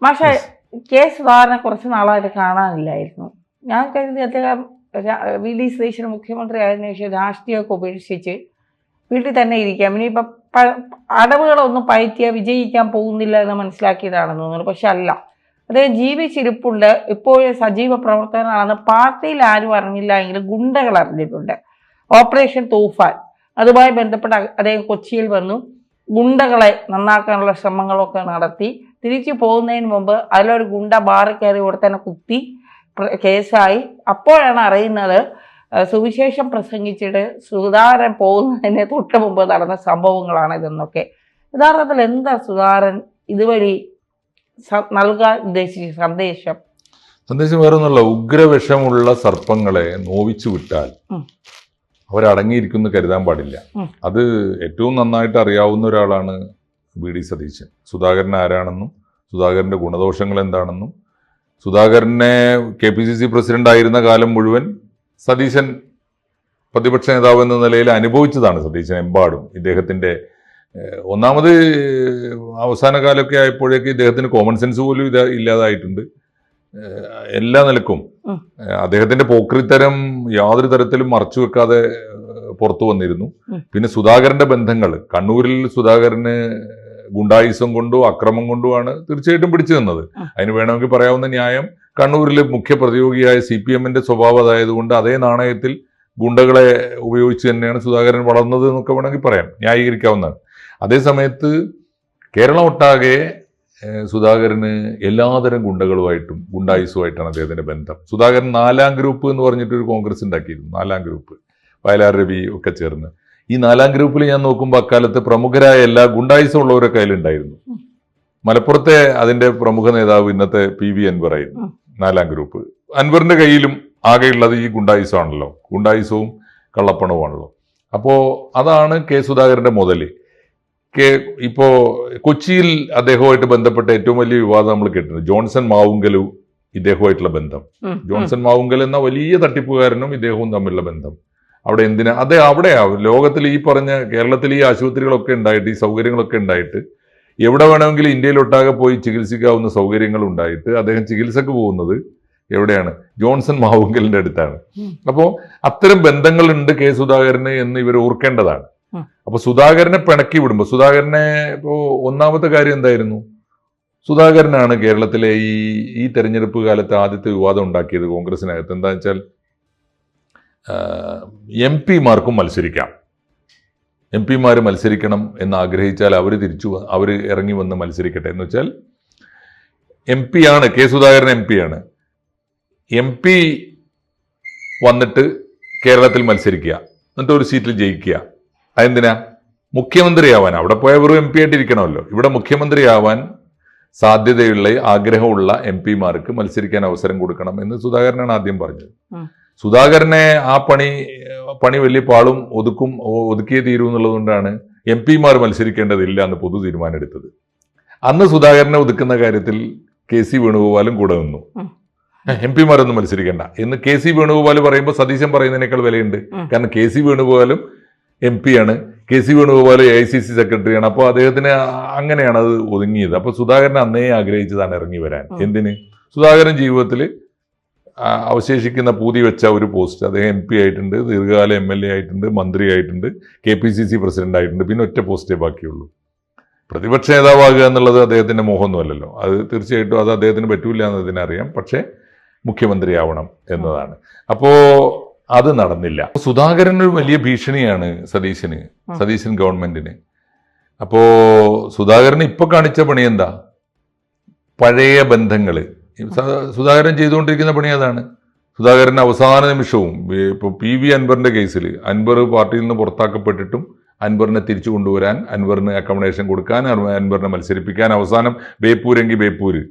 പക്ഷേ സുധാകരനെ കുറച്ച് നാളായിട്ട് കാണാനില്ലായിരുന്നു. ഞാൻ കരുതി അദ്ദേഹം VD സതീശൻ മുഖ്യമന്ത്രി ആയതിനു ശേഷം രാഷ്ട്രീയമൊക്കെ ഉപേക്ഷിച്ച് വീട്ടിൽ തന്നെ ഇരിക്കാം, ഇനിയിപ്പം അടവുകളൊന്നും പയറ്റിയാൽ വിജയിക്കാൻ പോകുന്നില്ല എന്ന് മനസ്സിലാക്കിയതാണെന്ന് തോന്നുന്നു. പക്ഷെ അല്ല, അദ്ദേഹം ജീവിച്ചിരിപ്പുണ്ട്, ഇപ്പോഴും സജീവ പ്രവർത്തകനാണെന്ന് പാർട്ടിയിൽ ആരും അറിഞ്ഞില്ല എങ്കിലും ഗുണ്ടകൾ അറിഞ്ഞിട്ടുണ്ട്. ഓപ്പറേഷൻ തൂഫാൻ അതുമായി ബന്ധപ്പെട്ട് അദ്ദേഹം കൊച്ചിയിൽ വന്നു, ഗുണ്ടകളെ നന്നാക്കാനുള്ള ശ്രമങ്ങളൊക്കെ നടത്തി. തിരിച്ചു പോകുന്നതിന് മുമ്പ് അതിലൊരു ഗുണ്ട ബാറിൽ കയറി ഇവിടെ തന്നെ കുത്തി കേസായി. അപ്പോഴാണ് അറിയുന്നത് സുവിശേഷം പ്രസംഗിച്ചിട്ട് സുധാകരൻ പോകുന്നതിന് തൊട്ട് മുമ്പ് നടന്ന സംഭവങ്ങളാണ് ഇതെന്നൊക്കെ. യഥാർത്ഥത്തിൽ എന്താ സുധാകരൻ ഇതുവഴി നൽകാൻ ഉദ്ദേശിച്ച സന്ദേശം വേറെ ഒന്നുമല്ല, ഉഗ്രവിഷമുള്ള സർപ്പങ്ങളെ നോവിച്ചു വിട്ടാൽ അവരടങ്ങിയിരിക്കുന്നു കരുതാൻ പാടില്ല. അത് ഏറ്റവും നന്നായിട്ട് അറിയാവുന്ന ഒരാളാണ് VD സതീശൻ. സുധാകരൻ ആരാണെന്നും സുധാകരൻ്റെ ഗുണദോഷങ്ങൾ എന്താണെന്നും സുധാകരനെ KPCC പ്രസിഡന്റ് ആയിരുന്ന കാലം മുഴുവൻ സതീശൻ പ്രതിപക്ഷ നേതാവ് എന്ന നിലയിൽ അനുഭവിച്ചതാണ്. സതീശൻ എമ്പാടും ഇദ്ദേഹത്തിൻ്റെ ഒന്നാമത് അവസാന കാലമൊക്കെ ആയപ്പോഴേക്ക് ഇദ്ദേഹത്തിന് കോമൺ സെൻസ് പോലും ഇല്ലാതായിട്ടുണ്ട്. എല്ലാ നിലക്കും അദ്ദേഹത്തിന്റെ പോക്രിത്തരം യാതൊരു തരത്തിലും മറച്ചു വെക്കാതെ പുറത്തു വന്നിരുന്നു. പിന്നെ സുധാകരന്റെ ബന്ധങ്ങൾ, കണ്ണൂരിൽ സുധാകരന് ഗുണ്ടായുസം കൊണ്ടോ അക്രമം കൊണ്ടുമാണ് തീർച്ചയായിട്ടും പിടിച്ചു നിന്നത്. അതിന് വേണമെങ്കിൽ പറയാവുന്ന ന്യായം കണ്ണൂരിൽ മുഖ്യ പ്രതിയോഗിയായ CPM-ന്റെ സ്വഭാവം അതായതുകൊണ്ട് അതേ നാണയത്തിൽ ഗുണ്ടകളെ ഉപയോഗിച്ച് തന്നെയാണ് സുധാകരൻ വളർന്നത് എന്നൊക്കെ വേണമെങ്കിൽ പറയാം, ന്യായീകരിക്കാവുന്നതാണ്. അതേസമയത്ത് കേരളം ഒട്ടാകെ സുധാകരന് എല്ലാതരം ഗുണ്ടകളുമായിട്ടും ഗുണ്ടായുസുമായിട്ടാണ് അദ്ദേഹത്തിന്റെ ബന്ധം. സുധാകരൻ 4-ാം ഗ്രൂപ്പ് എന്ന് പറഞ്ഞിട്ടൊരു കോൺഗ്രസ് ഉണ്ടാക്കിയിരുന്നു. 4-ാം ഗ്രൂപ്പ്, വയലാർ രവി ഒക്കെ ചേർന്ന്. ഈ 4-ാം ഗ്രൂപ്പിൽ ഞാൻ നോക്കുമ്പോൾ അക്കാലത്ത് പ്രമുഖരായ എല്ലാ ഗുണ്ടായുസം ഉള്ളവരൊക്കെ അതിലുണ്ടായിരുന്നു. മലപ്പുറത്തെ അതിന്റെ പ്രമുഖ നേതാവ് ഇന്നത്തെ PV അൻവർ ആയിരുന്നു 4-ാം ഗ്രൂപ്പ്. അൻവറിന്റെ കയ്യിലും ആകെയുള്ളത് ഈ ഗുണ്ടായുസമാണല്ലോ, ഗുണ്ടായുസവും കള്ളപ്പണവുമാണല്ലോ. അപ്പോൾ അതാണ് സുധാകരന്റെ മുതൽ. ഇപ്പോ കൊച്ചിയിൽ അദ്ദേഹവുമായിട്ട് ബന്ധപ്പെട്ട ഏറ്റവും വലിയ വിവാദം നമ്മൾ കേട്ടിട്ടുണ്ട്. ജോൺസൺ മാവുങ്കലും ഇദ്ദേഹവുമായിട്ടുള്ള ബന്ധം. ജോൺസൺ മാവുങ്കൽ എന്ന വലിയ തട്ടിപ്പുകാരനും ഇദ്ദേഹവും തമ്മിലുള്ള ബന്ധം. അവിടെ എന്തിനാ അവിടെയാ ലോകത്തിൽ ഈ പറഞ്ഞ കേരളത്തിൽ ഈ ആശുപത്രികളൊക്കെ ഉണ്ടായിട്ട്, ഈ സൗകര്യങ്ങളൊക്കെ ഉണ്ടായിട്ട്, എവിടെ വേണമെങ്കിലും ഇന്ത്യയിലൊട്ടാകെ പോയി ചികിത്സിക്കാവുന്ന സൗകര്യങ്ങൾ ഉണ്ടായിട്ട് അദ്ദേഹം ചികിത്സക്ക് പോകുന്നത് എവിടെയാണ്? ജോൺസൺ മാവുങ്കലിന്റെ അടുത്താണ്. അപ്പോൾ അത്തരം ബന്ധങ്ങളുണ്ട് സുധാകരന് എന്ന് ഇവർ ഓർക്കേണ്ടതാണ്. അപ്പൊ സുധാകരനെ പിണക്കി വിടുമ്പോൾ സുധാകരനെ ഇപ്പോ ഒന്നാമത്തെ കാര്യം എന്തായിരുന്നു? സുധാകരനാണ് കേരളത്തിലെ ഈ തെരഞ്ഞെടുപ്പ് കാലത്ത് ആദ്യത്തെ വിവാദം ഉണ്ടാക്കിയത് കോൺഗ്രസിനകത്ത്. എന്താ വെച്ചാൽ MP-മാർക്കും മത്സരിക്കാം, MP-മാർ മത്സരിക്കണം എന്ന് ആഗ്രഹിച്ചാൽ അവർ ഇറങ്ങി വന്ന് മത്സരിക്കട്ടെ എന്ന് വെച്ചാൽ MP ആണ് സുധാകരൻ MP ആണ്. MP വന്നിട്ട് കേരളത്തിൽ മത്സരിക്കുക, എന്നിട്ട് ഒരു സീറ്റിൽ ജയിക്കുക. അതെന്തിനാ? മുഖ്യമന്ത്രിയാവാൻ. അവിടെ പോയ വെറും MP ആയിട്ടിരിക്കണമല്ലോ. ഇവിടെ മുഖ്യമന്ത്രിയാവാൻ സാധ്യതയുള്ള ആഗ്രഹമുള്ള MP-മാർക്ക് മത്സരിക്കാൻ അവസരം കൊടുക്കണം എന്ന് സുധാകരനാണ് ആദ്യം പറഞ്ഞത്. സുധാകരനെ ആ പണി വലിയ പാളും ഒതുക്കിയേ തീരൂ എന്നുള്ളതുകൊണ്ടാണ് MP-മാർ മത്സരിക്കേണ്ടതില്ല എന്ന് പൊതു തീരുമാനം എടുത്തത്. അന്ന് സുധാകരനെ ഒതുക്കുന്ന കാര്യത്തിൽ KC വേണുഗോപാലും കൂടെ നിന്നു. MP-മാരൊന്നും മത്സരിക്കേണ്ട എന്ന് KC വേണുഗോപാൽ പറയുമ്പോൾ സതീശൻ പറയുന്നതിനേക്കാൾ വിലയുണ്ട്. കാരണം KC വേണുഗോപാലും MP ആണ്, KC വേണുഗോപാൽ AICC സെക്രട്ടറിയാണ്. അപ്പോൾ അദ്ദേഹത്തിന് അങ്ങനെയാണ് അത് ഒതുങ്ങിയത്. അപ്പോൾ സുധാകരൻ അന്നേ ആഗ്രഹിച്ചതാണ് ഇറങ്ങി വരാൻ. എന്തിന്? സുധാകരൻ ജീവിതത്തിൽ അവശേഷിക്കുന്ന പൂതി വെച്ച ഒരു പോസ്റ്റ്, അദ്ദേഹം MP ആയിട്ടുണ്ട്, ദീർഘകാല MLA ആയിട്ടുണ്ട്, മന്ത്രി ആയിട്ടുണ്ട്, KPCC പ്രസിഡന്റ് ആയിട്ടുണ്ട്. പിന്നെ ഒറ്റ പോസ്റ്റേ ബാക്കിയുള്ളൂ. പ്രതിപക്ഷ നേതാവാകുക എന്നുള്ളത് അദ്ദേഹത്തിന്റെ മോഹമൊന്നുമല്ലല്ലോ. അത് തീർച്ചയായിട്ടും അത് അദ്ദേഹത്തിന് പറ്റൂല എന്നതിനറിയാം. പക്ഷേ മുഖ്യമന്ത്രിയാവണം എന്നതാണ്. അപ്പോൾ അത് നടന്നില്ല. സുധാകരൻ ഒരു വലിയ ഭീഷണിയാണ് സതീശൻ ഗവൺമെന്റിന്. അപ്പോ സുധാകരൻ ഇപ്പൊ കാണിച്ച പണി എന്താ? പഴയ ബന്ധങ്ങള്. സുധാകരൻ ചെയ്തുകൊണ്ടിരിക്കുന്ന പണി അതാണ്. സുധാകരൻ അവസാന നിമിഷവും ഇപ്പോൾ PV അൻവറിന്റെ കേസിൽ അൻവർ പാർട്ടിയിൽ നിന്ന് പുറത്താക്കപ്പെട്ടിട്ടും അൻവറിനെ തിരിച്ചു കൊണ്ടുവരാൻ, അൻവറിന് അക്കോമഡേഷൻ കൊടുക്കാൻ, അൻവറിനെ മത്സരിപ്പിക്കാൻ, അവസാനം ബേപ്പൂരെങ്കിൽ ബേപ്പൂര്,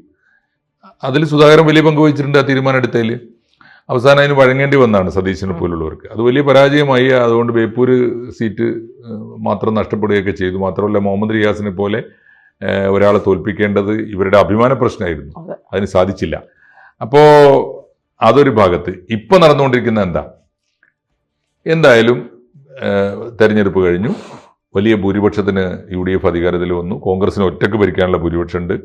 അതിൽ സുധാകരൻ വലിയ പങ്ക് വഹിച്ചിട്ടുണ്ട്. ആ തീരുമാനം എടുത്തതിൽ അവസാനം അതിന് വഴങ്ങേണ്ടി വന്നതാണ് സതീശനെ പോലുള്ളവർക്ക്. അത് വലിയ പരാജയമായി. അതുകൊണ്ട് ബേപ്പൂര് സീറ്റ് മാത്രം നഷ്ടപ്പെടുകയൊക്കെ ചെയ്തു. മാത്രമല്ല മുഹമ്മദ് റിയാസിനെ പോലെ ഒരാളെ തോൽപ്പിക്കേണ്ടത് ഇവരുടെ അഭിമാന പ്രശ്നമായിരുന്നു. അതിന് സാധിച്ചില്ല. അപ്പോൾ അതൊരു ഭാഗത്ത്. ഇപ്പൊ നടന്നുകൊണ്ടിരിക്കുന്ന എന്തായാലും തെരഞ്ഞെടുപ്പ് കഴിഞ്ഞു. വലിയ ഭൂരിപക്ഷത്തിന് UDF അധികാരത്തിൽ വന്നു. കോൺഗ്രസിന് ഒറ്റക്ക് ഭരിക്കാനുള്ള ഭൂരിപക്ഷമുണ്ട്.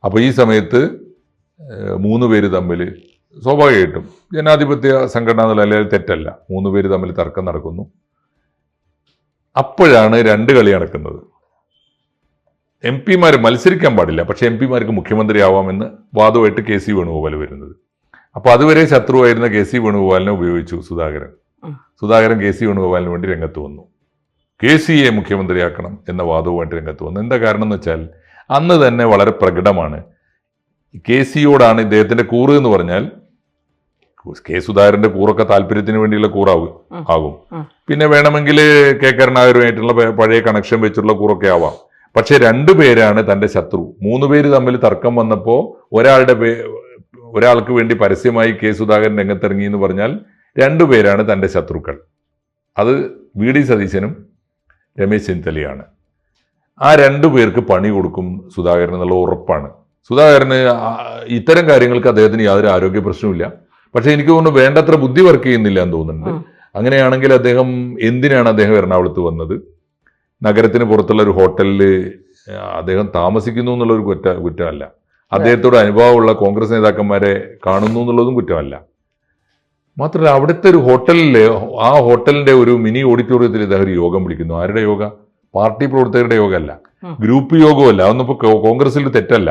അപ്പോൾ ഈ സമയത്ത് 3 പേര് തമ്മിൽ സ്വാഭാവികമായിട്ടും ജനാധിപത്യ സംഘടന നിലയിൽ തെറ്റല്ല, 3 പേര് തമ്മിൽ തർക്കം നടക്കുന്നു. അപ്പോഴാണ് 2 കളി നടക്കുന്നത്. എം പിമാർ മത്സരിക്കാൻ പാടില്ല, പക്ഷെ എം പിമാർക്ക് മുഖ്യമന്ത്രിയാവാമെന്ന് വാദമായിട്ട് കെ സി വേണുഗോപാൽ വരുന്നത്. അപ്പോൾ അതുവരെ ശത്രുവായിരുന്ന കെ സി വേണുഗോപാലിനെ ഉപയോഗിച്ചു സുധാകരൻ. സുധാകരൻ കെ സി വേണുഗോപാലിന് വേണ്ടി രംഗത്ത് വന്നു. കെ സിയെ മുഖ്യമന്ത്രിയാക്കണം എന്ന വാദവുമായിട്ട് രംഗത്ത് വന്നു. എന്താ കാരണം എന്ന് വെച്ചാൽ അന്ന് തന്നെ വളരെ പ്രകടമാണ് കെ സിയോടാണ് ഇദ്ദേഹത്തിന്റെ കൂറ് എന്ന് പറഞ്ഞാൽ കെ സുധാകരന്റെ കൂറൊക്കെ താല്പര്യത്തിന് വേണ്ടിയുള്ള ആകും. പിന്നെ വേണമെങ്കിൽ കെ കരുണാകരനുമായിട്ടുള്ള പഴയ കണക്ഷൻ വെച്ചുള്ള കൂറൊക്കെ ആവാം. പക്ഷെ 2 പേരാണ് തന്റെ ശത്രു. 3 പേര് തമ്മിൽ തർക്കം വന്നപ്പോൾ ഒരാൾക്ക് വേണ്ടി പരസ്യമായി കെ സുധാകരൻ രംഗത്തിറങ്ങി എന്ന് പറഞ്ഞാൽ 2 പേരാണ് തന്റെ ശത്രുക്കൾ. അത് വി ഡി സതീശനും രമേശ് ചെന്നിത്തലയാണ്. ആ 2 പേർക്ക് പണി കൊടുക്കും സുധാകരൻ എന്നുള്ള ഉറപ്പാണ്. സുധാകരന് ഇത്തരം കാര്യങ്ങൾക്ക് അദ്ദേഹത്തിന് യാതൊരു ആരോഗ്യ പ്രശ്നവുമില്ല. പക്ഷെ എനിക്ക് തോന്നുന്നു വേണ്ടത്ര ബുദ്ധി വർക്ക് ചെയ്യുന്നില്ല എന്ന് തോന്നുന്നുണ്ട്. അങ്ങനെയാണെങ്കിൽ എന്തിനാണ് അദ്ദേഹം എറണാകുളത്ത് വന്നത്? നഗരത്തിന് പുറത്തുള്ള ഒരു ഹോട്ടലിൽ അദ്ദേഹം താമസിക്കുന്നു എന്നുള്ളൊരു കുറ്റമല്ല. അദ്ദേഹത്തോട് അനുഭവമുള്ള കോൺഗ്രസ് നേതാക്കന്മാരെ കാണുന്നു എന്നുള്ളതും കുറ്റമല്ല. മാത്രമല്ല അവിടുത്തെ ഒരു ആ ഹോട്ടലിന്റെ ഒരു മിനി ഓഡിറ്റോറിയത്തിൽ ഇദ്ദേഹം ഒരു യോഗം വിളിക്കുന്നു. ആരുടെ യോഗ? പാർട്ടി പ്രവർത്തകരുടെ യോഗമല്ല, ഗ്രൂപ്പ് യോഗമല്ല. അതൊന്നും ഇപ്പോൾ കോൺഗ്രസിൽ തെറ്റല്ല.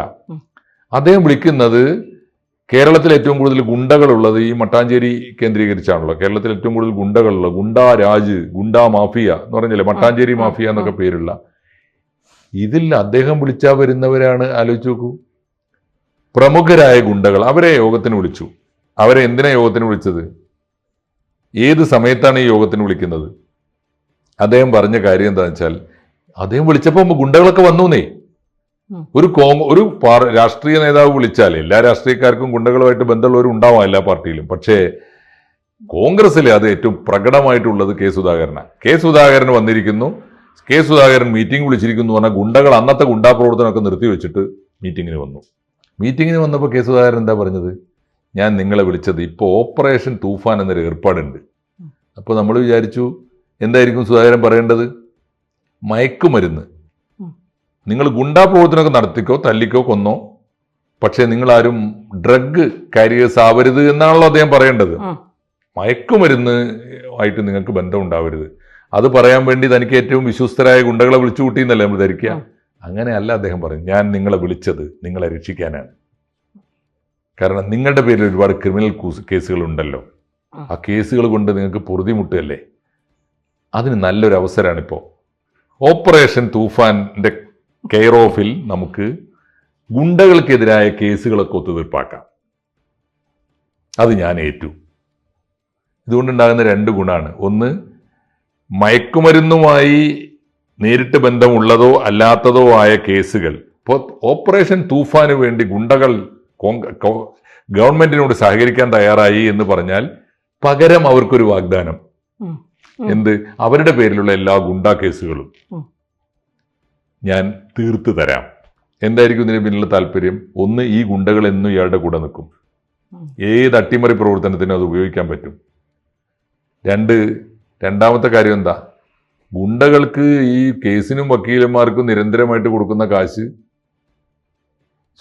അദ്ദേഹം വിളിക്കുന്നത് കേരളത്തിൽ ഏറ്റവും കൂടുതൽ ഗുണ്ടകളുള്ളത് ഈ മട്ടാഞ്ചേരി കേന്ദ്രീകരിച്ചാണല്ലോ. കേരളത്തിൽ ഏറ്റവും കൂടുതൽ ഗുണ്ടകളുള്ള ഗുണ്ടാ രാജ്, ഗുണ്ടാ മാഫിയ എന്ന് പറഞ്ഞില്ലേ, മട്ടാഞ്ചേരി മാഫിയ എന്നൊക്കെ പേരുള്ള ഇതിൽ അദ്ദേഹം വിളിച്ചാൽ വരുന്നവരാണ്. ആലോചിച്ച് നോക്കൂ, പ്രമുഖരായ ഗുണ്ടകൾ. അവരെ യോഗത്തിന് വിളിച്ചു. അവരെ എന്തിനാ യോഗത്തിന് വിളിച്ചത്? ഏത് സമയത്താണ് ഈ യോഗത്തിന് വിളിക്കുന്നത്? അദ്ദേഹം പറഞ്ഞ കാര്യം എന്താണെന്ന് വെച്ചാൽ അദ്ദേഹം വിളിച്ചപ്പോൾ ഗുണ്ടകളൊക്കെ വന്നൂന്നേ. ഒരു രാഷ്ട്രീയ നേതാവ് വിളിച്ചാൽ എല്ലാ രാഷ്ട്രീയക്കാർക്കും ഗുണ്ടകളുമായിട്ട് ബന്ധമുള്ളവരും ഉണ്ടാവാം എല്ലാ പാർട്ടിയിലും. പക്ഷേ കോൺഗ്രസ്സിൽ അത് ഏറ്റവും പ്രകടമായിട്ടുള്ളത് കെ സുധാകരനാണ്. കെ സുധാകരൻ വന്നിരിക്കുന്നു, കെ സുധാകരൻ മീറ്റിംഗ് വിളിച്ചിരിക്കുന്നു പറഞ്ഞാൽ ഗുണ്ടകൾ അന്നത്തെ ഗുണ്ടാ പ്രവർത്തനമൊക്കെ നിർത്തിവെച്ചിട്ട് മീറ്റിങ്ങിന് വന്നു. മീറ്റിങ്ങിന് വന്നപ്പോൾ കെ സുധാകരൻ എന്താ പറഞ്ഞത്? ഞാൻ നിങ്ങളെ വിളിച്ചത് ഇപ്പോൾ ഓപ്പറേഷൻ തൂഫാൻ എന്നൊരു ഏർപ്പാടുണ്ട്. അപ്പോൾ നമ്മൾ വിചാരിച്ചു എന്തായിരിക്കും സുധാകരൻ പറയേണ്ടത്? മയക്കുമരുന്ന്, നിങ്ങൾ ഗുണ്ടാ പ്രവർത്തനമൊക്കെ നടത്തിക്കോ, തല്ലിക്കോ, കൊന്നോ, പക്ഷെ നിങ്ങളാരും ഡ്രഗ് കാരിയേഴ്സ് ആവരുത് എന്നാണല്ലോ അദ്ദേഹം പറയേണ്ടത്. മയക്കുമരുന്ന് ആയിട്ട് നിങ്ങൾക്ക് ബന്ധം ഉണ്ടാവരുത്. അത് പറയാൻ വേണ്ടി തനിക്ക് ഏറ്റവും വിശ്വസ്തരായ ഗുണ്ടകളെ വിളിച്ചു കൂട്ടിയെന്നല്ലേ നമ്മൾ ധരിക്കുക. അങ്ങനെയല്ല അദ്ദേഹം പറയും. ഞാൻ നിങ്ങളെ വിളിച്ചത് നിങ്ങളെ രക്ഷിക്കാനാണ്. കാരണം നിങ്ങളുടെ പേരിൽ ഒരുപാട് ക്രിമിനൽ കേസുകൾ ഉണ്ടല്ലോ. ആ കേസുകൾ കൊണ്ട് നിങ്ങൾക്ക് പൊറുതിമുട്ടല്ലേ. അതിന് നല്ലൊരു അവസരമാണിപ്പോൾ. ഓപ്പറേഷൻ തൂഫാന്റെ കെയർ ഓഫിൽ നമുക്ക് ഗുണ്ടകൾക്കെതിരായ കേസുകളൊക്കെ ഒത്തുതീർപ്പാക്കാം. അത് ഞാൻ ഏറ്റു. ഇതുകൊണ്ടുണ്ടാകുന്ന 2 ഗുണമാണ്. ഒന്ന്, മയക്കുമരുന്നുമായി നേരിട്ട് ബന്ധമുള്ളതോ അല്ലാത്തതോ ആയ കേസുകൾ ഇപ്പോൾ ഓപ്പറേഷൻ തൂഫാന് വേണ്ടി ഗുണ്ടകൾ ഗവൺമെന്റിനോട് സഹകരിക്കാൻ തയ്യാറായി എന്ന് പറഞ്ഞാൽ പകരം അവർക്കൊരു വാഗ്ദാനം. എന്ത്? അവരുടെ പേരിലുള്ള എല്ലാ ഗുണ്ടാ കേസുകളും ഞാൻ തീർത്തു തരാം. എന്തായിരിക്കും ഇതിന് പിന്നിലുള്ള താല്പര്യം? ഒന്ന്, ഈ ഗുണ്ടകൾ എന്നും ഇയാളുടെ കൂടെ നിൽക്കും. ഏത് അട്ടിമറി പ്രവർത്തനത്തിനും അത് ഉപയോഗിക്കാൻ പറ്റും. രണ്ടാമത്തെ കാര്യം എന്താ? ഗുണ്ടകൾക്ക് ഈ കേസിനും വക്കീലന്മാർക്കും നിരന്തരമായിട്ട് കൊടുക്കുന്ന കാശ്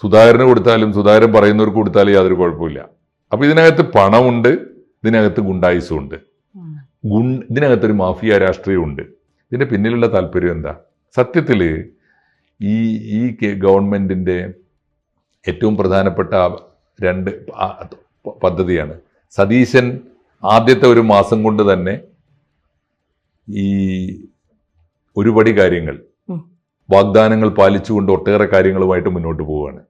സുധാകരന് കൊടുത്താലും സുധാകരൻ പറയുന്നവർക്ക് കൊടുത്താലും യാതൊരു കുഴപ്പമില്ല. അപ്പൊ ഇതിനകത്ത് പണമുണ്ട്, ഇതിനകത്ത് ഗുണ്ടായുസുണ്ട്, ഇതിനകത്തൊരു മാഫിയ രാഷ്ട്രീയമുണ്ട്. ഇതിന്റെ പിന്നിലുള്ള താല്പര്യം എന്താ? സത്യത്തിൽ ഈ ഗവൺമെന്റിന്റെ ഏറ്റവും പ്രധാനപ്പെട്ട 2 പദ്ധതിയാണ്. സതീശൻ ആദ്യത്തെ 1 മാസം കൊണ്ട് തന്നെ ഈ ഒരുപടി കാര്യങ്ങൾ, വാഗ്ദാനങ്ങൾ പാലിച്ചുകൊണ്ട് ഒട്ടേറെ കാര്യങ്ങളുമായിട്ട് മുന്നോട്ട് പോവുകയാണ്.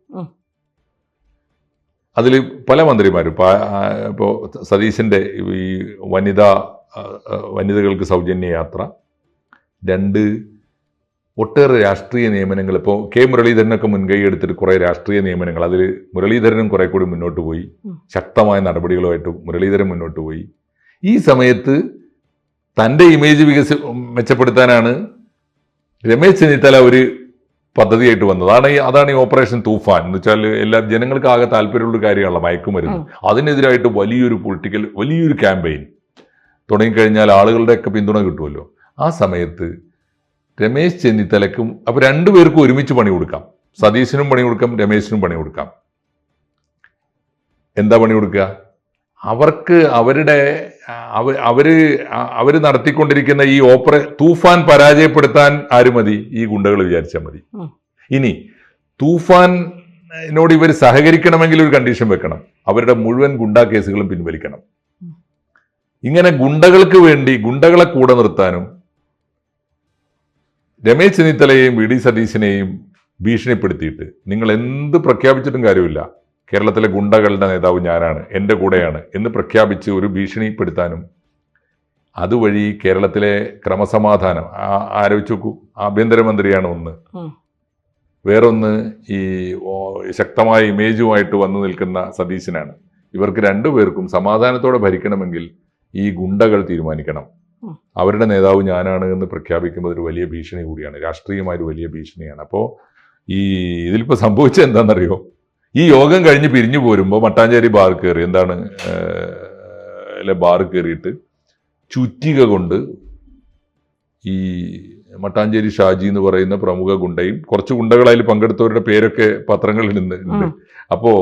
അതിൽ പല മന്ത്രിമാരും ഇപ്പോൾ സതീശന്റെ ഈ വനിതകൾക്ക് സൗജന്യ യാത്ര, 2 ഒട്ടേറെ രാഷ്ട്രീയ നിയമനങ്ങൾ. ഇപ്പോൾ കെ മുരളീധരനൊക്കെ മുൻകൈ എടുത്തിട്ട് കുറേ രാഷ്ട്രീയ നിയമനങ്ങൾ, അതിൽ മുരളീധരനും കുറെ കൂടി മുന്നോട്ട് പോയി, ശക്തമായ നടപടികളുമായിട്ട് മുരളീധരൻ മുന്നോട്ട് പോയി. ഈ സമയത്ത് തൻ്റെ ഇമേജ് മെച്ചപ്പെടുത്താനാണ് രമേശ് ചെന്നിത്തല ഒരു പദ്ധതിയായിട്ട് വന്നത്. അതാണ് ഈ ഓപ്പറേഷൻ തൂഫാൻ എന്ന് വെച്ചാൽ എല്ലാ ജനങ്ങൾക്ക് ആകെ താല്പര്യമുള്ള കാര്യമാണല്ലോ മയക്കുമരുന്ന്. അതിനെതിരായിട്ട് വലിയൊരു ക്യാമ്പയിൻ തുടങ്ങിക്കഴിഞ്ഞാൽ ആളുകളുടെയൊക്കെ പിന്തുണ കിട്ടുമല്ലോ. ആ സമയത്ത് രമേശ് ചെന്നിത്തലക്കും അപ്പോൾ 2 പേർക്കും ഒരുമിച്ച് പണി കൊടുക്കാം. സതീശനും പണി കൊടുക്കാം, രമേശിനും പണി കൊടുക്കാം. എന്താ പണി കൊടുക്കുക? അവർക്ക് അവര് നടത്തിക്കൊണ്ടിരിക്കുന്ന ഈ തൂഫാൻ പരാജയപ്പെടുത്താൻ ആര് മതി? ഈ ഗുണ്ടകൾ വിചാരിച്ചാൽ മതി. ഇനി തൂഫാനോട് ഇവർ സഹകരിക്കണമെങ്കിൽ ഒരു കണ്ടീഷൻ വെക്കണം, അവരുടെ മുഴുവൻ ഗുണ്ടാ കേസുകളും പിൻവലിക്കണം. ഇങ്ങനെ ഗുണ്ടകൾക്ക് വേണ്ടി ഗുണ്ടകളെ കൂടെ നിർത്താനും രമേശ് ചെന്നിത്തലയെയും വി ഡി സതീശനെയും ഭീഷണിപ്പെടുത്തിയിട്ട് നിങ്ങൾ എന്ത് പ്രഖ്യാപിച്ചിട്ടും കാര്യമില്ല, കേരളത്തിലെ ഗുണ്ടകളുടെ നേതാവ് ഞാനാണ്, എൻ്റെ കൂടെയാണ് എന്ന് പ്രഖ്യാപിച്ച് ഒരു ഭീഷണിപ്പെടുത്താനും അതുവഴി കേരളത്തിലെ ക്രമസമാധാനം ആലോചിച്ച് നോക്കൂ. ആഭ്യന്തരമന്ത്രിയാണ് ഒന്ന്, വേറൊന്ന് ഈ ശക്തമായ ഇമേജുമായിട്ട് വന്നു നിൽക്കുന്ന സതീശനാണ്. ഇവർക്ക് രണ്ടുപേർക്കും സമാധാനത്തോടെ ഭരിക്കണമെങ്കിൽ ഈ ഗുണ്ടകൾ തീരുമാനിക്കണം. അവരുടെ നേതാവ് ഞാനാണ് എന്ന് പ്രഖ്യാപിക്കുമ്പോൾ ഒരു വലിയ ഭീഷണി കൂടിയാണ്, രാഷ്ട്രീയമായ ഒരു വലിയ ഭീഷണിയാണ്. അപ്പോൾ ഇതിലിപ്പോൾ സംഭവിച്ചത് എന്താണെന്നറിയോ? ഈ യോഗം കഴിഞ്ഞ് പിരിഞ്ഞു പോരുമ്പോൾ മട്ടാഞ്ചേരി ബാർ കയറി ബാർ കയറിയിട്ട് ചുറ്റിക കൊണ്ട് ഈ മട്ടാഞ്ചേരി ഷാജി എന്ന് പറയുന്ന പ്രമുഖ ഗുണ്ടയും കുറച്ച് ഗുണ്ടകൾ അതിൽ പങ്കെടുത്തവരുടെ പേരൊക്കെ പത്രങ്ങളിൽ ഉണ്ട്. അപ്പോൾ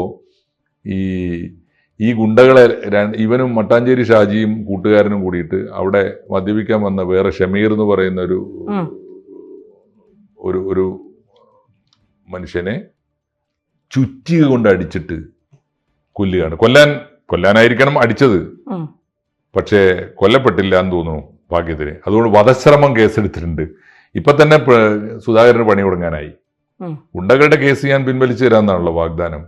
ഈ ഗുണ്ടകളെ ഇവനും മട്ടാഞ്ചേരി ഷാജിയും കൂട്ടുകാരനും കൂടിയിട്ട് അവിടെ മദ്യപിക്കാൻ വന്ന വേറെ ഷമീർ എന്ന് പറയുന്ന ഒരു മനുഷ്യനെ ചുറ്റിക കൊണ്ട് അടിച്ചിട്ട് കൊല്ലുകയാണ്. കൊല്ലാനായിരിക്കണം അടിച്ചത്, പക്ഷേ കൊല്ലപ്പെട്ടില്ല എന്ന് തോന്നുന്നു ഭാഗ്യത്തിന്. അതുകൊണ്ട് വധശ്രമം കേസെടുത്തിട്ടുണ്ട്. ഇപ്പൊ തന്നെ സുധാകരന് പണി തുടങ്ങാനായി. ഗുണ്ടകളുടെ കേസ് ഞാൻ പിൻവലിച്ചു തരാമെന്നാണല്ലോ വാഗ്ദാനം.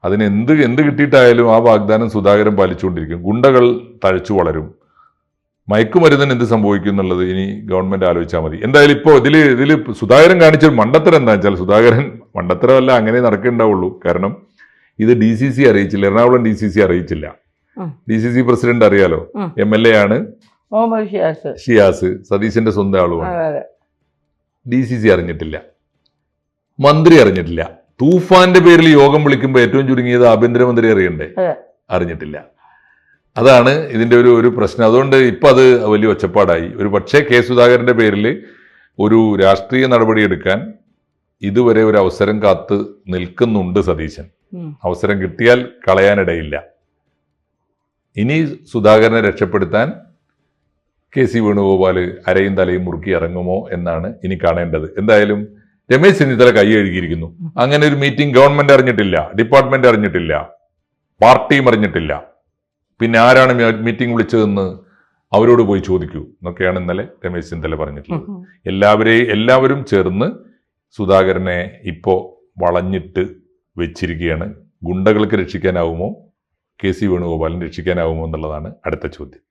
അതിന് എന്ത് കിട്ടിയിട്ടായാലും ആ വാഗ്ദാനം സുധാകരൻ പാലിച്ചുകൊണ്ടിരിക്കും. ഗുണ്ടകൾ തഴച്ചു വളരും. മയക്കുമരുന്നിന് എന്ത് സംഭവിക്കും എന്നുള്ളത് ഇനി ഗവൺമെന്റ് ആലോചിച്ചാൽ മതി. എന്തായാലും ഇപ്പോൾ ഇതിൽ സുധാകരൻ കാണിച്ച മണ്ടത്തരം എന്താ വെച്ചാൽ, സുധാകരൻ മണ്ടത്തരമല്ല, അങ്ങനെ നടക്കേണ്ടാവുള്ളൂ. കാരണം ഇത് DCC അറിയിച്ചില്ല, എറണാകുളം DCC അറിയിച്ചില്ല. DCC പ്രസിഡന്റ് അറിയാലോ, MLA ആണ് ഷിയാസ്, സതീശന്റെ സ്വന്തം ആളുമാണ്. DCC അറിഞ്ഞിട്ടില്ല, മന്ത്രി അറിഞ്ഞിട്ടില്ല. തൂഫാന്റെ പേരിൽ യോഗം വിളിക്കുമ്പോൾ ഏറ്റവും ചുരുങ്ങിയത് ആഭ്യന്തരമന്ത്രി അറിയണ്ടേ? അറിഞ്ഞിട്ടില്ല. അതാണ് ഇതിന്റെ ഒരു പ്രശ്നം. അതുകൊണ്ട് ഇപ്പം അത് വലിയ ഒച്ചപ്പാടായി. ഒരു പക്ഷേ കെ സുധാകരന്റെ പേരിൽ ഒരു രാഷ്ട്രീയ നടപടി എടുക്കാൻ ഇതുവരെ ഒരു അവസരം കാത്ത് നിൽക്കുന്നുണ്ട് സതീശൻ. അവസരം കിട്ടിയാൽ കളയാനിടയില്ല. ഇനി സുധാകരനെ രക്ഷപ്പെടുത്താൻ KC വേണുഗോപാൽ അരയും തലയും മുറുക്കി ഇറങ്ങുമോ എന്നാണ് ഇനി കാണേണ്ടത്. എന്തായാലും രമേശ് ചെന്നിത്തല കൈ കഴുകിയിരിക്കുന്നു. അങ്ങനെ ഒരു മീറ്റിംഗ് ഗവൺമെന്റ് അറിഞ്ഞിട്ടില്ല, ഡിപ്പാർട്ട്മെന്റ് അറിഞ്ഞിട്ടില്ല, പാർട്ടിയും അറിഞ്ഞിട്ടില്ല. പിന്നെ ആരാണ് മീറ്റിംഗ് വിളിച്ചതെന്ന് അവരോട് പോയി ചോദിക്കൂ എന്നൊക്കെയാണ് ഇന്നലെ രമേശ് ചെന്നിത്തല പറഞ്ഞിട്ടുള്ളത്. എല്ലാവരും ചേർന്ന് സുധാകരനെ ഇപ്പോൾ വളഞ്ഞിട്ട് വെച്ചിരിക്കുകയാണ്. ഗുണ്ടകൾക്ക് രക്ഷിക്കാനാവുമോ, KC വേണുഗോപാലിനെ രക്ഷിക്കാനാവുമോ എന്നുള്ളതാണ് അടുത്ത ചോദ്യം.